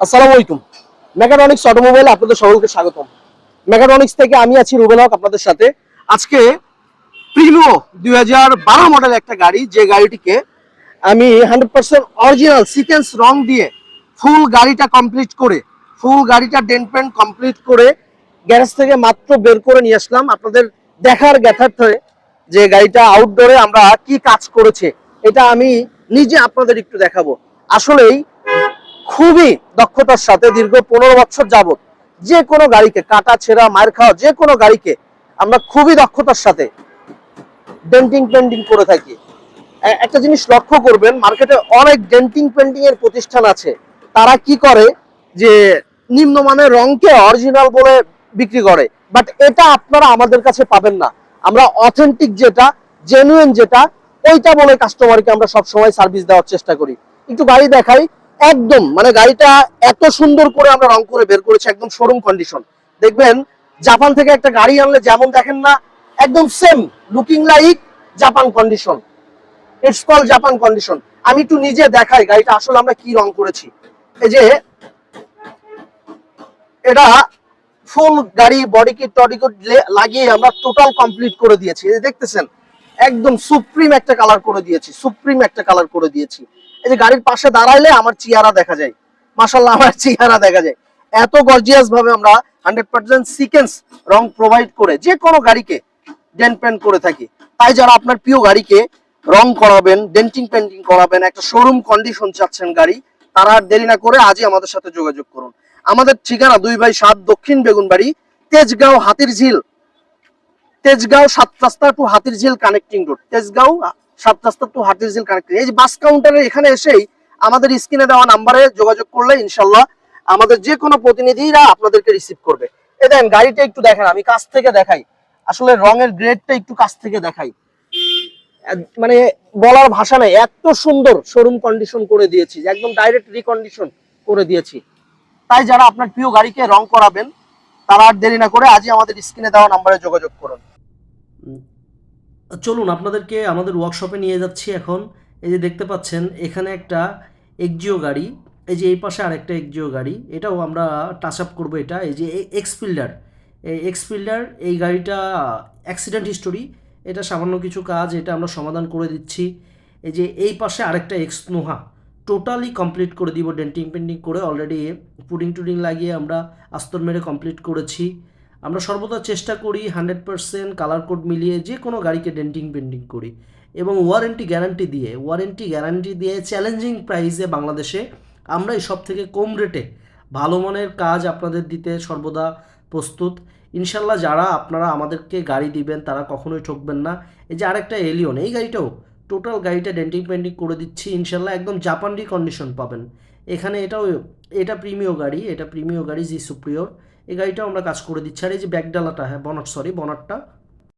আসসালামু আলাইকুম। Mechatronics automobile আপনাদের সকলকে স্বাগতম। মেকাট্রনিক্স থেকে আমি আছি রুবেল হক আপনাদের সাথে। আজকে প্রিমিও 2012 মডেল একটা গাড়ি, যে গাড়িটিকে আমি 100% অরিজিনাল সিকোয়েন্স রং দিয়ে ফুল গাড়িটা কমপ্লিট করে, ফুল গাড়িটা ডেন্ট পেন্ট কমপ্লিট করে গ্যারেজ থেকে মাত্র বের করে নিয়ে আসলাম আপনাদের দেখার জ্ঞাতার্থে যে গাড়িটা আউটডোরে আমরা কি কাজ করেছে এটা আমি নিজে আপনাদের একটু দেখাবো। আসলেই খুবই দক্ষতার সাথে দীর্ঘ 15 বছর যাবত যে কোনো গাড়িকে কাটা ছেঁড়া মার খাওয়া যে কোনো গাড়িকে আমরা খুবই দক্ষতার সাথে ডেন্টিং পেন্টিং করে থাকি। একটা জিনিস লক্ষ্য করবেন, মার্কেটে অনেক ডেন্টিং পেন্টিং এর প্রতিষ্ঠান আছে। তারা কি করে যে নিম্নমানের রংকে অরিজিনাল বলে বিক্রি করে, বাট এটা আপনারা আমাদের কাছে পাবেন না। আমরা অথেন্টিক যেটা, জেনুইন যেটা, ওইটা বলে কাস্টমারকে আমরা সবসময় সার্ভিস দেওয়ার চেষ্টা করি। একটু গাড়ি দেখাই। একদম মানে গাড়িটা এত সুন্দর করে আমরা রং করে বের করেছি, একদম শোরুম কন্ডিশন। দেখবেন জাপান থেকে একটা গাড়ি আনলে যেমন দেখেন না, একদম same looking like Japan condition. It's call Japan condition. আমি একটু নিজে দেখাই গাড়িটা আসলে আমরা কি রং করেছি। এই যে এটা ফুল গাড়ি বডি কিট টডি কিট লাগিয়ে আমরা টোটাল কমপ্লিট করে দিয়েছি। এই যে দেখতেছেন একদম সুপ্রিম একটা কালার করে দিয়েছি, সুপ্রিম একটা কালার করে দিয়েছি। এই যে গাড়ির পাশে দাঁড়াইলে আমার চেহারা দেখা যায়, মাশাআল্লাহ আমার চেহারা দেখা যায়। এত গর্জিয়াস ভাবে আমরা 100% সিকোয়েন্স রং প্রোভাইড করে যে কোনো গাড়িকে ডেন্ট পেন্ট করে থাকি। তাই যারা আপনার প্রিয় গাড়িকে রং করাবেন, ডেন্টিং পেন্টিং করাবেন, একটা শোরুম কন্ডিশন চাচ্ছেন গাড়ি, তারা আর দেরি না করে আজই আমাদের সাথে যোগাযোগ করুন। আমাদের ঠিকানা 2/7 দক্ষিণ বেগুনবাড়ি, তেজগাঁও হাতিরঝিল, তেজগাঁও 7 রাস্তা to Hatirjheel connecting road, Tejgaon 7 রাস্তা টু হাতিরঝিল কানেক্টিং। এই যে বাস কাউন্টারের এখানে এসেই আমাদের স্ক্রিনে দেওয়া নাম্বারে যোগাযোগ করলে ইনশাল্লাহ আমাদের যে কোনো প্রতিনিধিরা আপনাদেরকে রিসিভ করবে। এই দেখেন গাড়িটা একটু দেখেন, আমি কাছ থেকে দেখাই, আসলে রঙের গ্রেডটা একটু কাছ থেকে দেখাই, মানে বলার ভাষা নাই, এত সুন্দর শোরুম কন্ডিশন করে দিয়েছি, একদম ডাইরেক্ট রিকন্ডিশন করে দিয়েছি। তাই যারা আপনার প্রিয় গাড়িকে রং করাবেন তারা আর দেরি না করে আজই আমাদের স্ক্রিনে দেওয়া নাম্বারে যোগাযোগ করুন। চলুন আপনাদেরকে আমাদের ওয়ার্কশপে নিয়ে যাচ্ছি এখন। এই যে দেখতে পাচ্ছেন এখানে একটা এক্সজিও গাড়ি, এই যে এই পাশে আরেকটা এক্সজিও গাড়ি, এটাও আমরা টাচ আপ করবো। এটা এই যে এক্সফিল্ডার, এই এক্সফিল্ডার এই গাড়িটা অ্যাক্সিডেন্ট হিস্টোরি, এটা সামান্য কিছু কাজ এটা আমরা সমাধান করে দিচ্ছি। এই যে এই পাশে আরেকটা এক্সনোহা, টোটালি কমপ্লিট করে দিব ডেন্টিং পেন্টিং করে। অলরেডি পুডিং টুডিং লাগিয়ে আমরা আস্তর মেরে কমপ্লিট করেছি। আমরা সর্বদা চেষ্টা করি 100% কালার কোড মিলিয়ে যে কোনো গাড়িকে ডেন্টিং পেন্টিং করি এবং ওয়ারেন্টি গ্যারান্টি দিয়ে চ্যালেঞ্জিং প্রাইসে বাংলাদেশে আমরা এই সব থেকে কম রেটে ভালো মানের কাজ আপনাদের দিতে সর্বদা প্রস্তুত। ইনশাল্লাহ যারা আপনারা আমাদেরকে গাড়ি দিবেন তারা কখনোই ঠকবেন না। এই যে আরেকটা এলিয়ন, এই গাড়িটাও টোটাল গাড়িটা ডেন্টিং পেন্টিং করে দিচ্ছি ইনশাল্লাহ, একদম জাপানি কন্ডিশন পাবেন এখানে। এটা প্রিমিয় গাড়ি জি সুপ্রিয়র, এই গাড়িটাও আমরা কাজ করে দিচ্ছি। আর এই যে ব্যাকডালাটা, হ্যাঁ বনাটটা